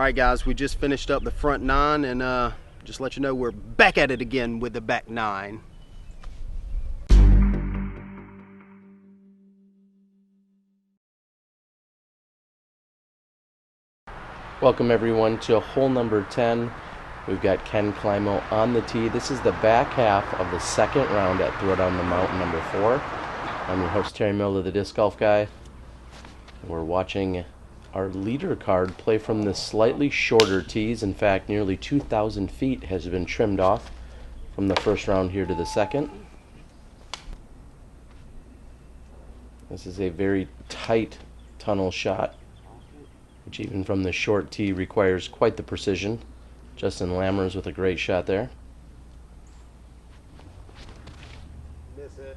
Alright guys, we just finished up the front 9 and just let you know we're back at it again with the back 9. Welcome everyone to hole number 10. We've got Ken Climo on the tee. This is the back half of the second round at Throwdown the Mountain number 4. I'm your host Terry Miller, the Disc Golf Guy. We're watching our leader card play from the slightly shorter tees. In fact, nearly 2,000 feet has been trimmed off from the first round here to the second. This is a very tight tunnel shot, which even from the short tee requires quite the precision. Justin Lammers with a great shot there. Miss it.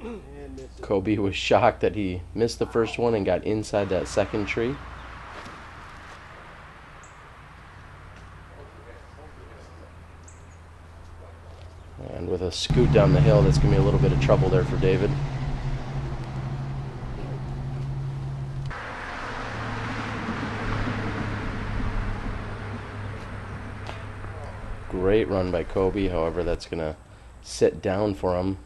And miss it. Coby was shocked that he missed the first one and got inside that second tree. And with a scoot down the hill, that's going to be a little bit of trouble there for David. Great run by Coby, however that's going to sit down for him.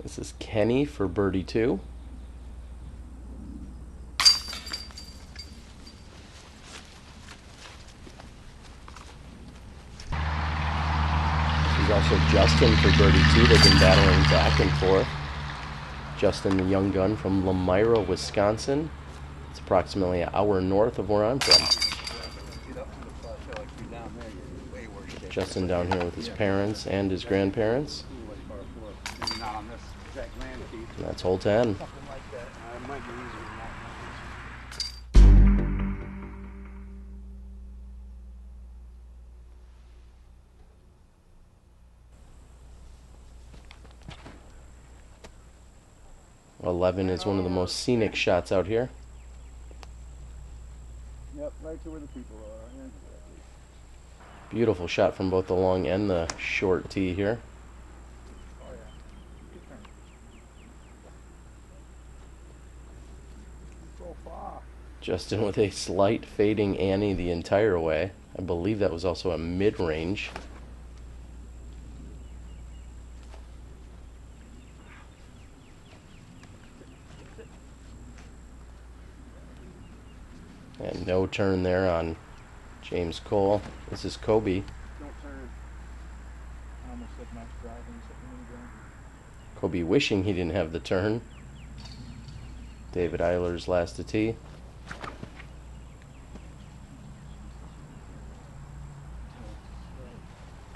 This is Kenny for birdie 2. This is also Justin for birdie 2. They've been battling back and forth. Justin, the young gun from Lamira, Wisconsin. It's approximately an hour north of where I'm from. Justin down here with his parents and his grandparents. And that's hole 10. Well, 11 is one of the most scenic shots out here. Yep, right to where the people are. Beautiful shot from both the long and the short tee here. Oh yeah. So far. Justin with a slight fading Annie the entire way. I believe that was also a mid-range. And no turn there on James Cole. This is Coby. Don't turn. I almost said Max driving, something Coby wishing he didn't have the turn. David Eilers last to tee. I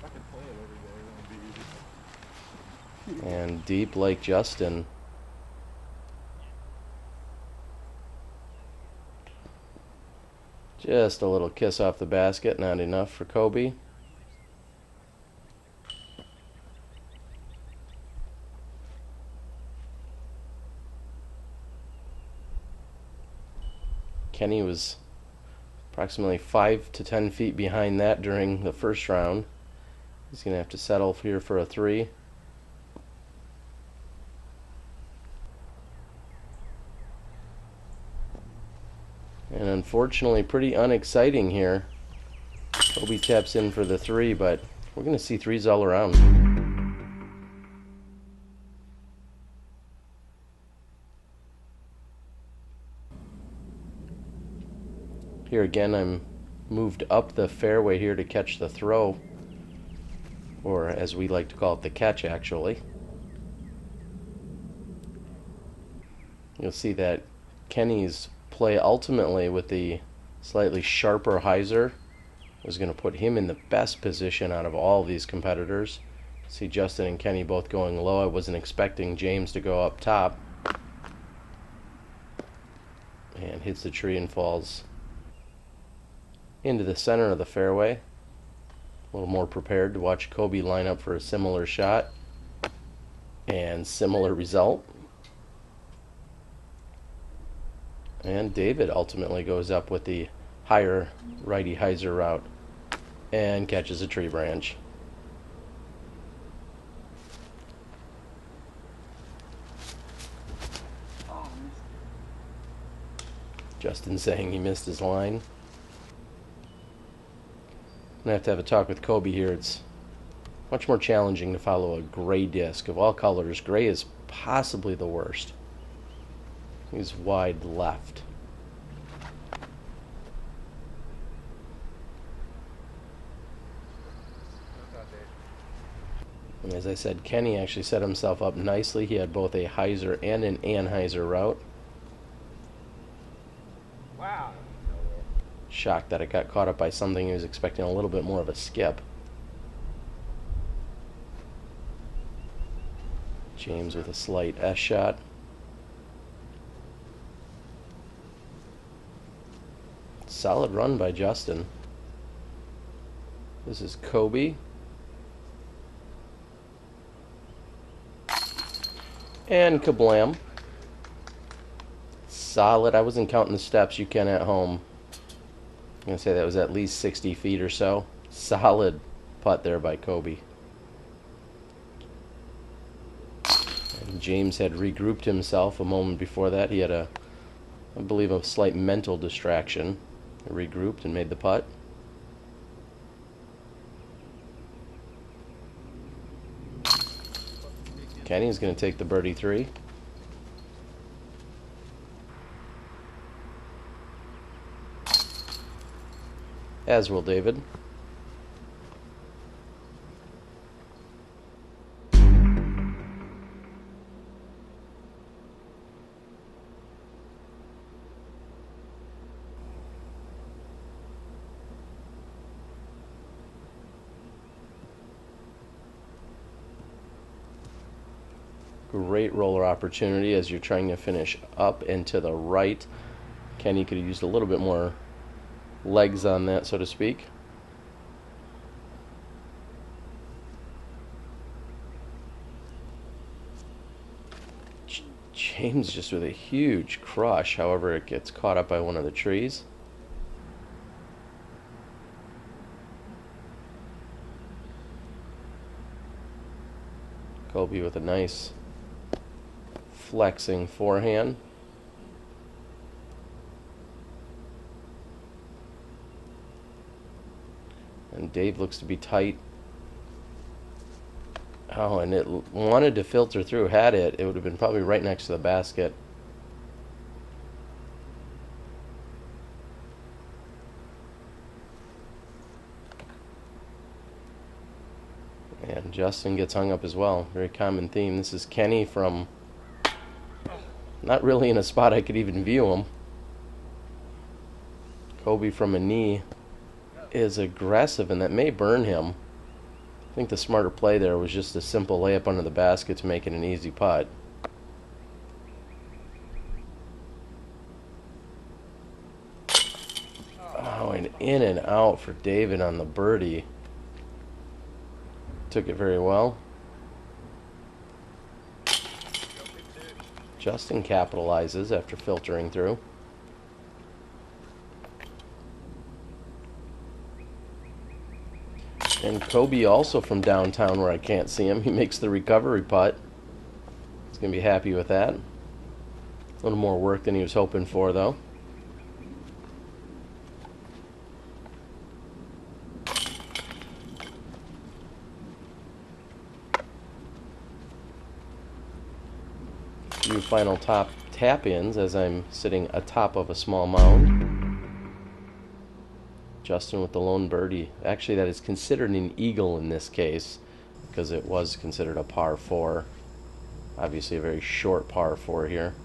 could play it every day, it would be easy. And deep like Justin. Just a little kiss off the basket, not enough for Coby. Kenny was approximately 5 to 10 feet behind that during the first round. He's going to have to settle here for a 3. And unfortunately, pretty unexciting here. Coby taps in for the 3, but we're going to see 3s all around. Here again, I'm moved up the fairway here to catch the throw, or as we like to call it, the catch actually. You'll see that Kenny's play ultimately with the slightly sharper hyzer was going to put him in the best position out of all of these competitors. See Justin and Kenny both going low. I wasn't expecting James to go up top. And hits the tree and falls into the center of the fairway. A little more prepared to watch Coby line up for a similar shot and similar result. And David ultimately goes up with the higher righty hyzer route and catches a tree branch. Oh, missed Justin saying he missed his line. I'm going to have a talk with Coby here. It's much more challenging to follow a gray disc. Of all colors, gray is possibly the worst. He's wide left. And as I said, Kenny actually set himself up nicely. He had both a hyzer and an anhyzer route. Wow. Shocked that it got caught up by something. He was expecting a little bit more of a skip. James with a slight S shot. Solid run by Justin. This is Coby. And kablam. Solid. I wasn't counting the steps. You can at home. I'm going to say that was at least 60 feet or so. Solid putt there by Coby. And James had regrouped himself a moment before that. He had I believe, a slight mental distraction. He regrouped and made the putt. Kenny's going to take the birdie 3. As will David. Great roller opportunity as you're trying to finish up and to the right. Kenny could have used a little bit more legs on that, so to speak. James just with a huge crush. However, it gets caught up by one of the trees. Coby with a nice flexing forehand. And Dave looks to be tight. Oh, and it wanted to filter through. Had it would have been probably right next to the basket. And Justin gets hung up as well. Very common theme. This is Kenny from not really in a spot I could even view him. Coby from a knee is aggressive, and that may burn him. I think the smarter play there was just a simple layup under the basket to make it an easy putt. Oh, and in and out for David on the birdie. Took it very well. Justin capitalizes after filtering through. And Coby also from downtown where I can't see him. He makes the recovery putt. He's going to be happy with that. A little more work than he was hoping for, though. Few final top tap-ins as I'm sitting atop of a small mound. Justin with the lone birdie. Actually, that is considered an eagle in this case because it was considered a par 4. Obviously a very short par 4 here.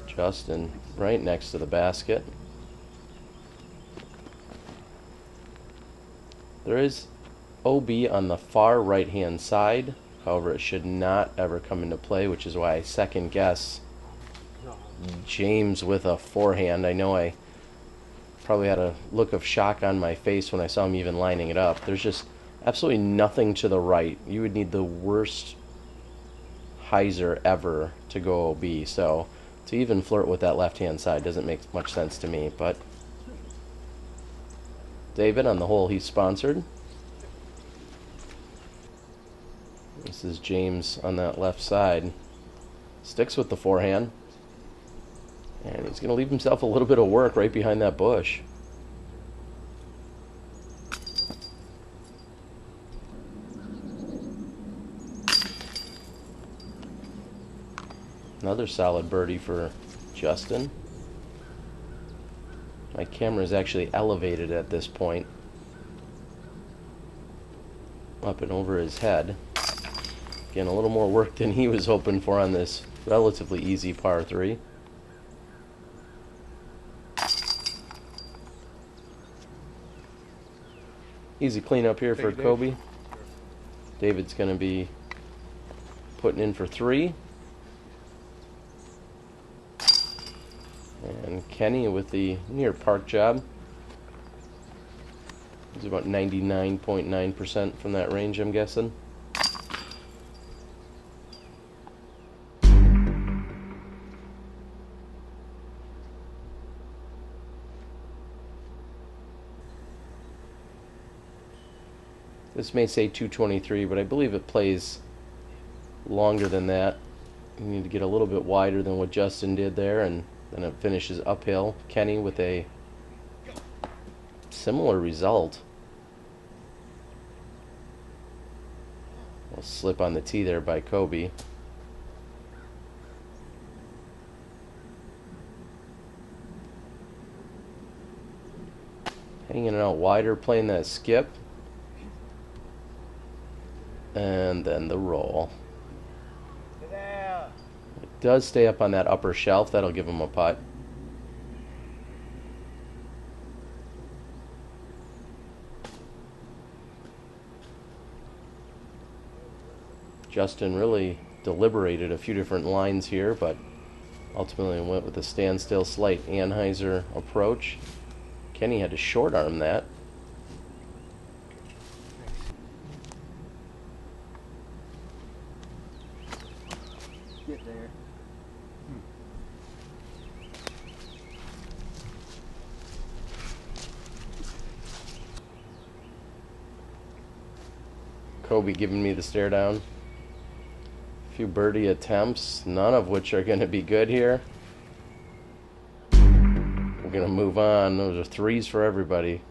Justin right next to the basket. There is OB on the far right hand side. However, it should not ever come into play, which is why I second guess James with a forehand. I know I probably had a look of shock on my face when I saw him even lining it up. There's just absolutely nothing to the right. You would need the worst hyzer ever to go OB. So to even flirt with that left-hand side doesn't make much sense to me. But David, on the hole he's sponsored. This is James on that left side. Sticks with the forehand. And he's going to leave himself a little bit of work right behind that bush. Another solid birdie for Justin. My camera is actually elevated at this point, up and over his head. Again, a little more work than he was hoping for on this relatively easy par 3. Easy cleanup here for Coby. David's going to be putting in for 3. And Kenny with the near park job. He's about 99.9% from that range, I'm guessing. This may say 223, but I believe it plays longer than that. You need to get a little bit wider than what Justin did there, and then it finishes uphill. Kenny with a similar result. A slip on the tee there by Coby. Hanging it out wider, playing that skip. And then the roll. It does stay up on that upper shelf. That'll give him a putt. Justin really deliberated a few different lines here, but ultimately went with a standstill, slight Anheuser approach. Kenny had to short arm that. Get there. Coby giving me the stare down. A few birdie attempts, none of which are going to be good here. We're going to move on. Those are 3s for everybody.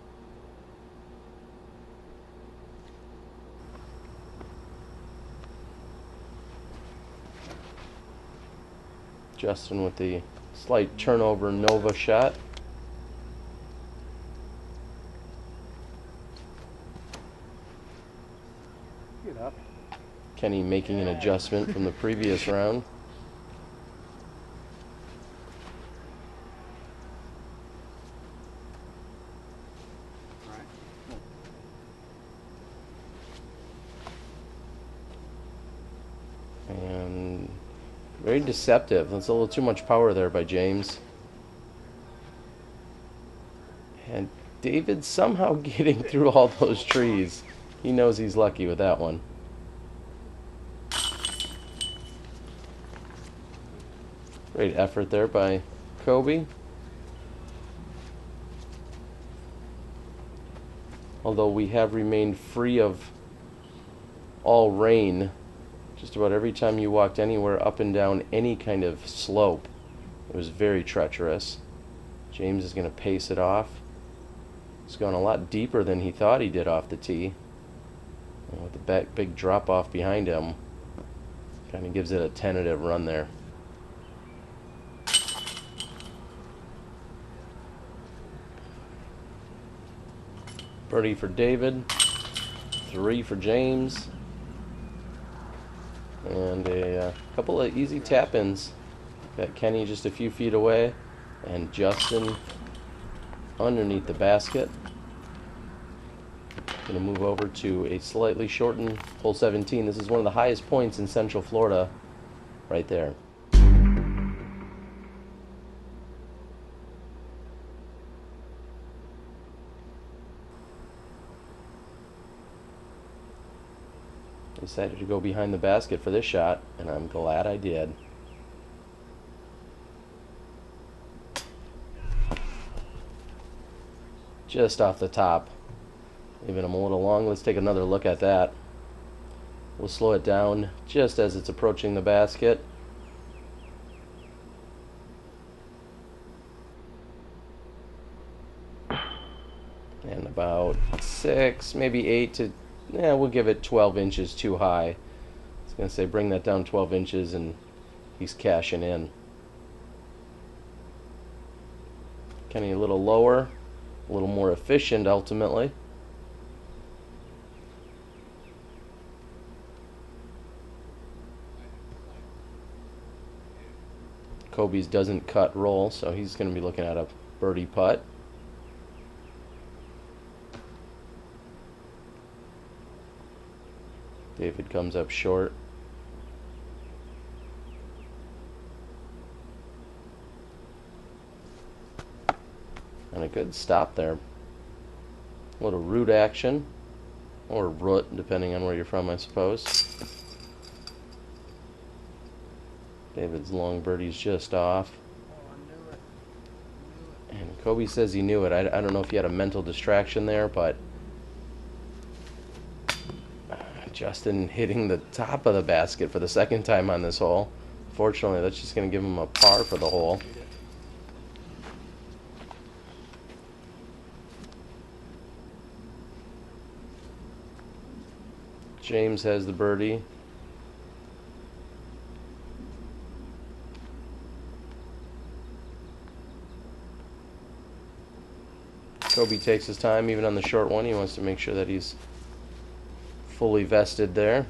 Justin with the slight turnover Nova shot. Get up. Kenny making an adjustment from the previous round. And very deceptive. That's a little too much power there by James. And David somehow getting through all those trees. He knows he's lucky with that one. Great effort there by Coby. Although we have remained free of all rain, just about every time you walked anywhere up and down any kind of slope, it was very treacherous. James is going to pace it off. He's gone a lot deeper than he thought he did off the tee. And with the big drop off behind him, kind of gives it a tentative run there. Birdie for David, 3 for James, and a couple of easy tap-ins. Got Kenny just a few feet away, and Justin underneath the basket. Going to move over to a slightly shortened hole 17. This is one of the highest points in Central Florida, right there. Decided to go behind the basket for this shot, and I'm glad I did. Just off the top. Leaving him a little long. Let's take another look at that. We'll slow it down just as it's approaching the basket. And about 6, maybe 8 to, we'll give it 12 inches too high. I was going to say bring that down 12 inches and he's cashing in. Kenny a little lower, a little more efficient ultimately. Coby's doesn't cut roll, so he's going to be looking at a birdie putt. David comes up short. And a good stop there. A little root action, or root, depending on where you're from, I suppose. David's long birdie's just off. And Coby says he knew it. I don't know if he had a mental distraction there, but Justin hitting the top of the basket for the second time on this hole. Fortunately, that's just going to give him a par for the hole. James has the birdie. Coby takes his time even on the short one. He wants to make sure that he's fully vested there.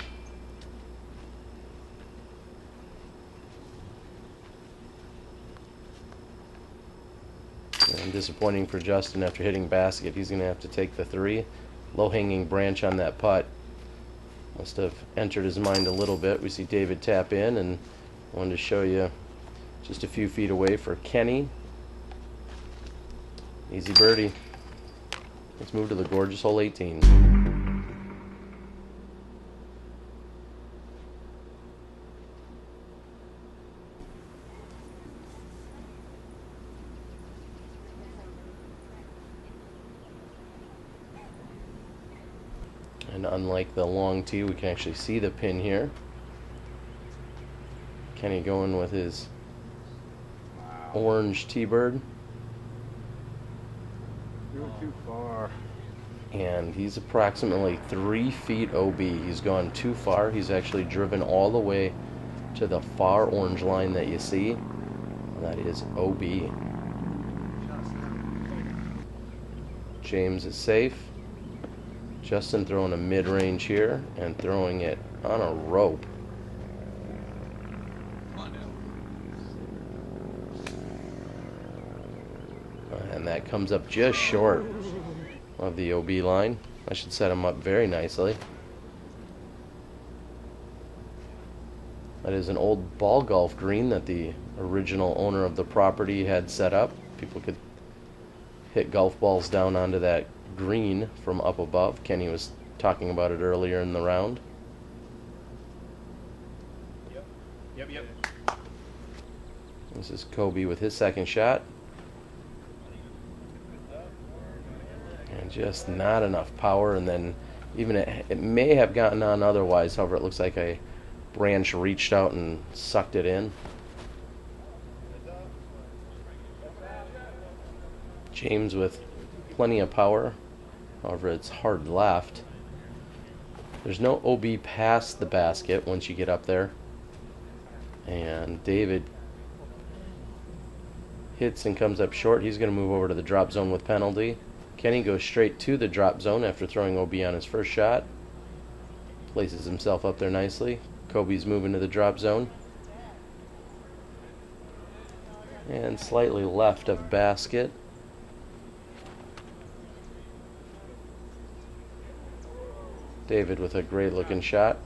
And disappointing for Justin after hitting basket. He's going to have to take the 3. Low-hanging branch on that putt. Must have entered his mind a little bit. We see David tap in, and I wanted to show you just a few feet away for Kenny. Easy birdie. Let's move to the gorgeous hole 18. And unlike the long tee, we can actually see the pin here. Kenny going with his orange T-bird. You went too far. And he's approximately 3 feet OB. He's gone too far. He's actually driven all the way to the far orange line that you see. That is OB. James is safe. Justin throwing a mid-range here and throwing it on a rope. And that comes up just short of the OB line. I should set him up very nicely. That is an old ball golf green that the original owner of the property had set up. People could hit golf balls down onto that green from up above. Kenny was talking about it earlier in the round. Yep. This is Coby with his second shot. And just not enough power, and then even it may have gotten on otherwise. However, it looks like a branch reached out and sucked it in. James with plenty of power. However, it's hard left. There's no OB past the basket once you get up there. And David hits and comes up short. He's going to move over to the drop zone with penalty. Kenny goes straight to the drop zone after throwing OB on his first shot. Places himself up there nicely. Coby's moving to the drop zone. And slightly left of basket. David with a great looking shot.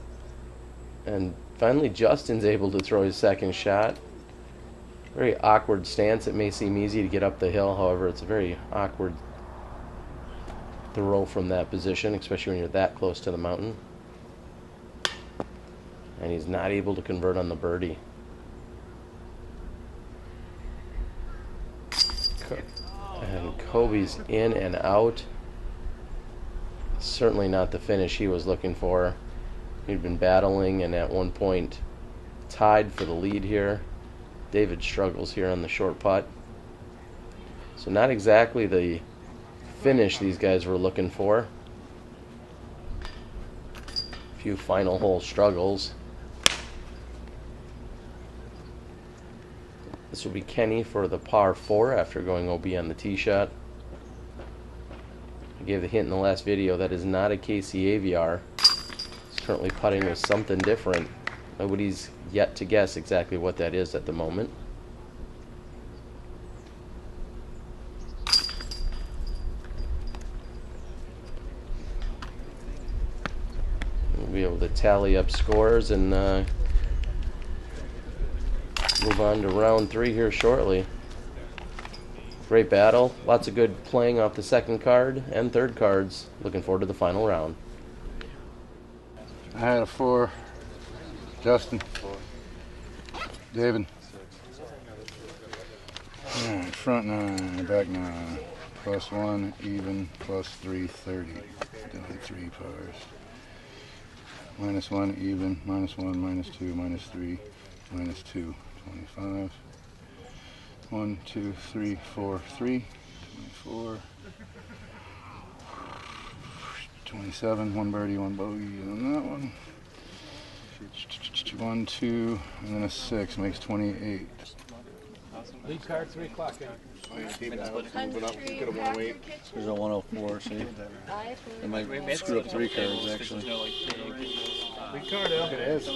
And finally Justin's able to throw his second shot. Very awkward stance. It may seem easy to get up the hill, however it's a very awkward throw from that position, especially when you're that close to the mountain. And he's not able to convert on the birdie. And Coby's in and out. Certainly not the finish he was looking for. He'd been battling and at one point tied for the lead here. David struggles here on the short putt. So not exactly the finish these guys were looking for. A few final hole struggles. This will be Kenny for the par 4 after going OB on the tee shot. I gave the hint in the last video that is not a KC AVR. He's currently putting with something different. Nobody's yet to guess exactly what that is at the moment. We'll be able to tally up scores and move on to round 3 here shortly. Great battle. Lots of good playing off the second card and third cards. Looking forward to the final round. I had a 4. Justin. 4. David. Alright, front 9, back 9. +1, even, +3, 30. Only 3 pars. -1, even, -1, -2, -3, -2, 25. 1, 2, 3, 4, 3, 24. 27, 1 birdie, 1 bogey on that one. 1, 2, and then a 6 makes 28. Lead card 3 o'clock. There's a 104, see? It might screw up 3 cards, actually. Lead card, it is.